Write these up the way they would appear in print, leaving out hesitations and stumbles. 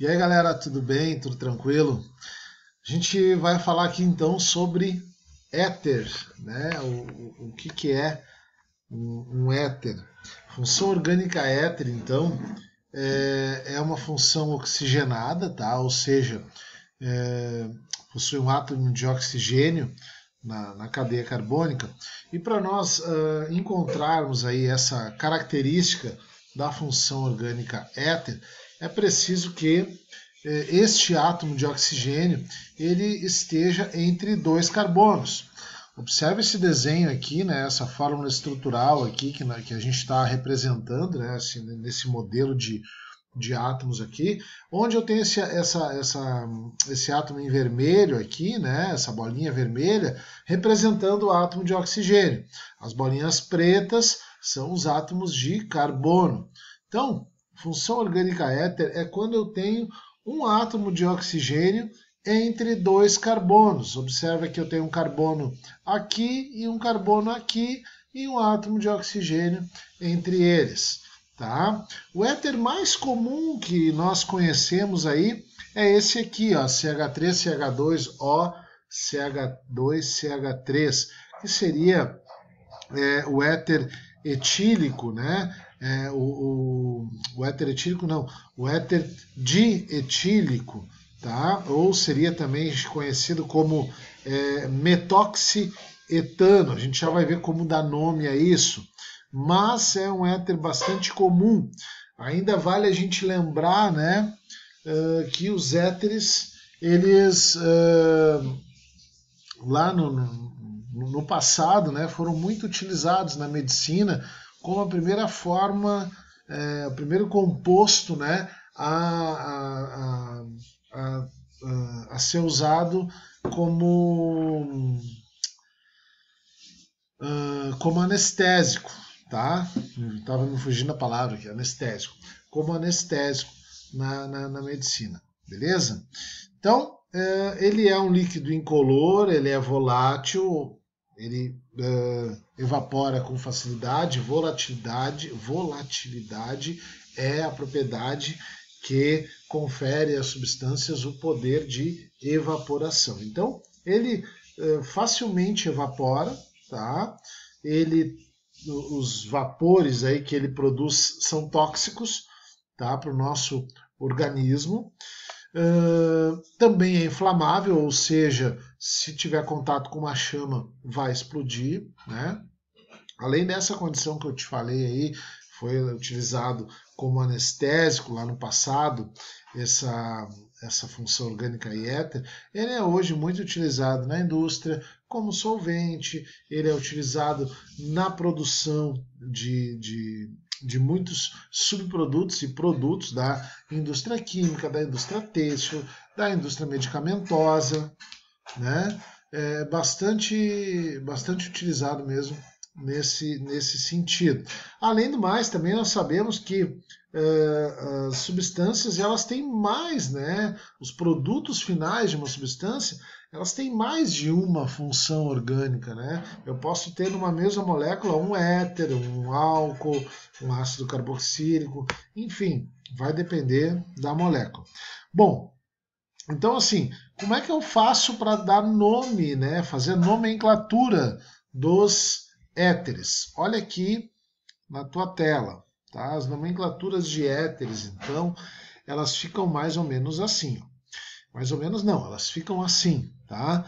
E aí galera, tudo bem? Tudo tranquilo? A gente vai falar aqui então sobre éter, né? O que é um éter? Função orgânica éter, então, é uma função oxigenada, tá? Ou seja, é, possui um átomo de oxigênio na cadeia carbônica. E para nós encontrarmos aí essa característica da função orgânica éter, é preciso que este átomo de oxigênio ele esteja entre dois carbonos. Observe esse desenho aqui, né, essa fórmula estrutural aqui que a gente está representando, né, assim, nesse modelo de átomos aqui, onde eu tenho esse átomo em vermelho aqui, né, essa bolinha vermelha, representando o átomo de oxigênio. As bolinhas pretas são os átomos de carbono. Então, função orgânica éter é quando eu tenho um átomo de oxigênio entre dois carbonos. Observa que eu tenho um carbono aqui e um carbono aqui e um átomo de oxigênio entre eles. Tá? O éter mais comum que nós conhecemos aí é esse aqui, ó, CH3CH2O CH2CH3, que seria o éter etílico, né? O éter etílico não, o éter dietílico, tá? Ou seria também conhecido como metoxietano. A gente já vai ver como dar nome a isso, mas é um éter bastante comum. Ainda vale a gente lembrar, né, que os éteres, eles lá no passado, né, foram muito utilizados na medicina como a primeira forma, o primeiro composto, né, a ser usado como anestésico, tá? Estava me fugindo a palavra aqui, anestésico. Como anestésico na medicina, beleza? Então, ele é um líquido incolor, ele é volátil, ele evapora com facilidade, volatilidade é a propriedade que confere às substâncias o poder de evaporação. Então, ele facilmente evapora, tá? Os vapores aí que ele produz são tóxicos, tá? Para o nosso organismo. Também é inflamável, ou seja, se tiver contato com uma chama, vai explodir, né? Além dessa condição que eu te falei aí, foi utilizado como anestésico lá no passado, essa função orgânica e éter, ele é hoje muito utilizado na indústria como solvente, ele é utilizado na produção de muitos subprodutos e produtos da indústria química, da indústria têxtil, da indústria medicamentosa, né? É bastante utilizado mesmo nesse sentido. Além do mais, também nós sabemos que as substâncias elas têm mais, né? Os produtos finais de uma substância elas têm mais de uma função orgânica, né? Eu posso ter numa mesma molécula um éter, um álcool, um ácido carboxílico, enfim, vai depender da molécula. Bom, então assim, como é que eu faço para dar nome, né? Fazer nomenclatura dos éteres? Olha aqui na tua tela, tá? As nomenclaturas de éteres, então, elas ficam mais ou menos assim. Mais ou menos não, elas ficam assim, tá?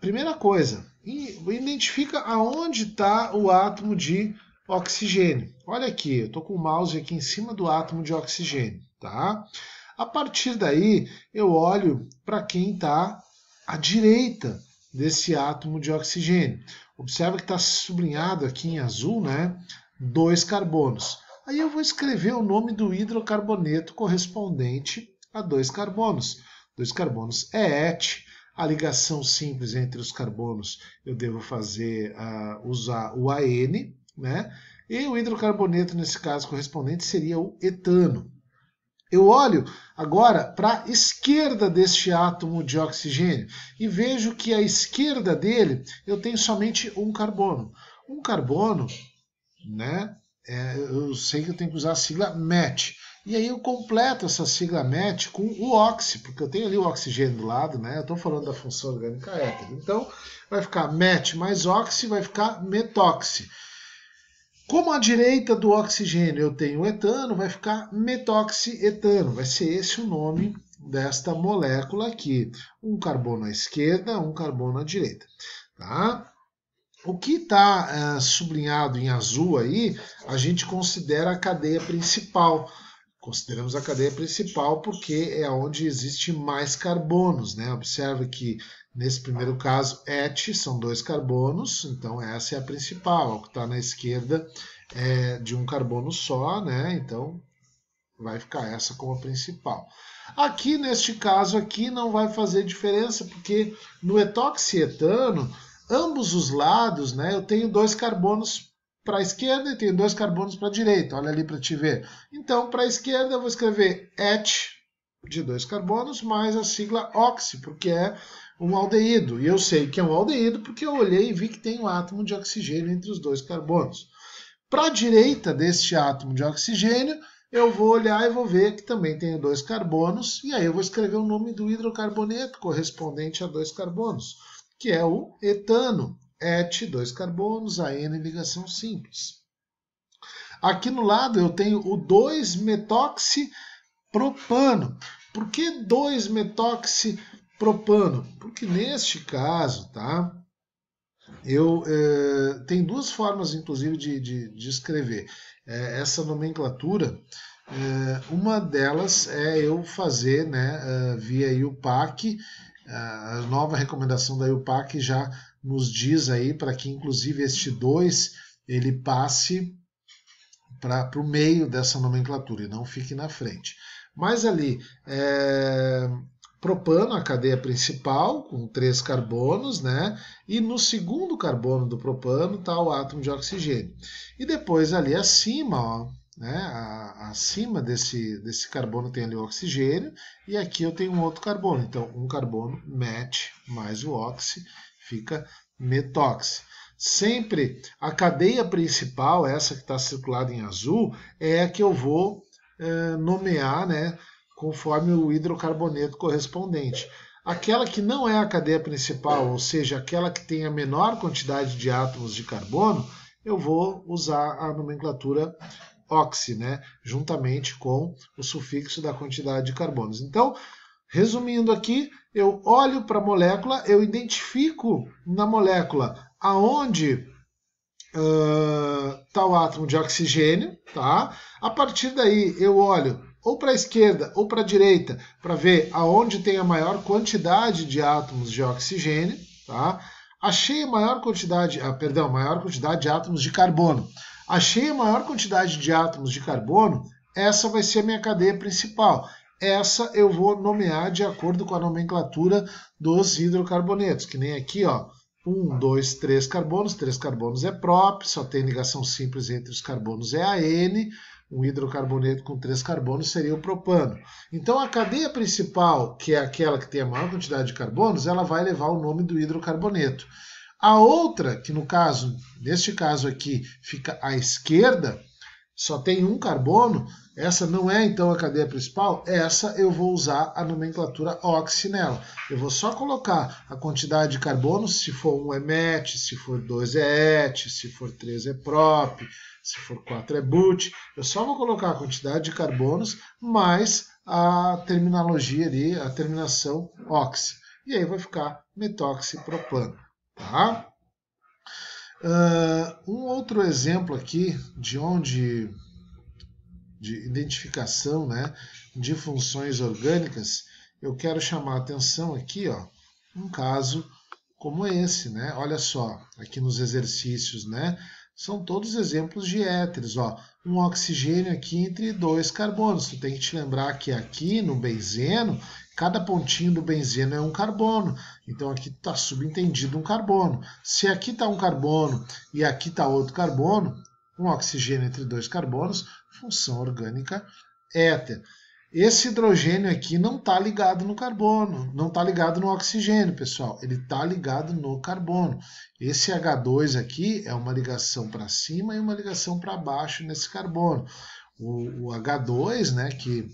Primeira coisa, identifica aonde está o átomo de oxigênio. Olha aqui, eu estou com o mouse aqui em cima do átomo de oxigênio, tá? A partir daí, eu olho para quem está à direita desse átomo de oxigênio. Observa que está sublinhado aqui em azul, né? 2 carbonos. Aí eu vou escrever o nome do hidrocarboneto correspondente a 2 carbonos. 2 carbonos é ET. A ligação simples entre os carbonos eu devo usar o AN, né? E o hidrocarboneto, nesse caso correspondente, seria o etano. Eu olho agora para a esquerda deste átomo de oxigênio e vejo que à esquerda dele eu tenho somente um carbono. Um carbono, né? Eu sei que eu tenho que usar a sigla MET. E aí eu completo essa sigla MET com o oxi, porque eu tenho ali o oxigênio do lado, né? Eu estou falando da função orgânica éter. Então, vai ficar MET mais oxi, vai ficar metoxi. Como à direita do oxigênio eu tenho etano, vai ficar metoxietano. Vai ser esse o nome desta molécula aqui. Um carbono à esquerda, um carbono à direita. Tá? O que está sublinhado em azul aí, a gente considera a cadeia principal. Consideramos a cadeia principal porque é onde existe mais carbonos, né? Observe que nesse primeiro caso, ET são 2 carbonos, então essa é a principal. O que está na esquerda é de um carbono só, né? Então vai ficar essa como a principal. Aqui, neste caso aqui, não vai fazer diferença, porque no etoxietano, ambos os lados, né? Eu tenho 2 carbonos para a esquerda e tenho 2 carbonos para a direita. Olha ali para te ver. Então, para a esquerda, eu vou escrever ET de 2 carbonos mais a sigla oxi, porque é um aldeído. E eu sei que é um aldeído porque eu olhei e vi que tem um átomo de oxigênio entre os 2 carbonos. Para a direita deste átomo de oxigênio, eu vou olhar e vou ver que também tem 2 carbonos, e aí eu vou escrever o nome do hidrocarboneto correspondente a 2 carbonos, que é o etano. ET, 2 carbonos, AN, ligação simples. Aqui no lado eu tenho o 2-metoxipropano. Por que 2-metoxipropano? Porque neste caso, tá? Tem 2 formas, inclusive, de escrever essa nomenclatura. Uma delas é eu fazer, né, via IUPAC. A nova recomendação da IUPAC já nos diz aí para que, inclusive, este 2 ele passe para o meio dessa nomenclatura e não fique na frente. Mas ali, propano, a cadeia principal, com 3 carbonos, né? E no segundo carbono do propano está o átomo de oxigênio. E depois ali acima, ó, né? Acima desse carbono tem ali o oxigênio, e aqui eu tenho um outro carbono. Então, um carbono, MET, mais o oxi, fica metoxi. Sempre a cadeia principal, essa que está circulada em azul, é a que eu vou nomear, né, conforme o hidrocarboneto correspondente. Aquela que não é a cadeia principal, ou seja, aquela que tem a menor quantidade de átomos de carbono, eu vou usar a nomenclatura oxi, né, juntamente com o sufixo da quantidade de carbonos. Então, resumindo aqui, eu olho para a molécula, eu identifico na molécula aonde está o átomo de oxigênio, tá? A partir daí eu olho ou para a esquerda ou para a direita para ver aonde tem a maior quantidade de átomos de oxigênio, tá? Achei a maior quantidade, maior quantidade de átomos de carbono. Achei a maior quantidade de átomos de carbono, essa vai ser a minha cadeia principal. Essa eu vou nomear de acordo com a nomenclatura dos hidrocarbonetos, que nem aqui, ó. 1, 2, 3 carbonos é prop, só tem ligação simples entre os carbonos é AN, um hidrocarboneto com 3 carbonos seria o propano. Então a cadeia principal, que é aquela que tem a maior quantidade de carbonos, ela vai levar o nome do hidrocarboneto. A outra, que no caso, neste caso aqui, fica à esquerda, só tem um carbono, essa não é então a cadeia principal, essa eu vou usar a nomenclatura oxi nela. Eu vou só colocar a quantidade de carbonos, se for 1 é MET, se for 2 é ET, se for 3 é prop, se for 4 é but. Eu só vou colocar a quantidade de carbonos mais a terminologia ali, a terminação oxi. E aí vai ficar metoxipropano. Tá? Um outro exemplo aqui de identificação, né, de funções orgânicas, eu quero chamar a atenção aqui, ó, um caso como esse, né? Olha só, aqui nos exercícios, né? São todos exemplos de éteres, ó. Um oxigênio aqui entre 2 carbonos. Tu tem que te lembrar que aqui no benzeno, cada pontinho do benzeno é um carbono. Então aqui está subentendido um carbono. Se aqui está um carbono e aqui está outro carbono, um oxigênio entre 2 carbonos, função orgânica éter. Esse hidrogênio aqui não está ligado no carbono, não está ligado no oxigênio, pessoal. Ele está ligado no carbono. Esse H2 aqui é uma ligação para cima e uma ligação para baixo nesse carbono. O H2, né, que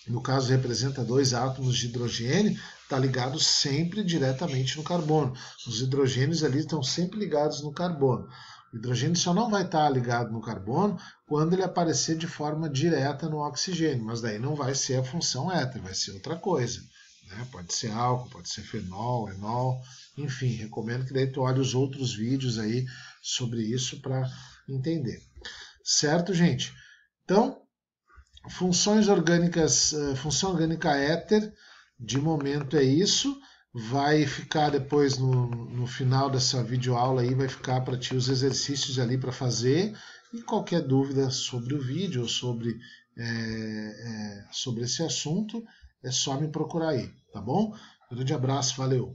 no caso representa 2 átomos de hidrogênio, está ligado sempre diretamente no carbono. Os hidrogênios ali estão sempre ligados no carbono. O hidrogênio só não vai estar ligado no carbono quando ele aparecer de forma direta no oxigênio, mas daí não vai ser a função éter, vai ser outra coisa. Né? Pode ser álcool, pode ser fenol, enol, enfim, recomendo que daí tu olhe os outros vídeos aí sobre isso para entender. Certo, gente? Então, funções orgânicas, função orgânica éter, de momento é isso. Vai ficar depois no final dessa videoaula aí, vai ficar para ti os exercícios ali para fazer. E qualquer dúvida sobre o vídeo ou sobre esse assunto, é só me procurar aí, tá bom? Grande abraço, valeu!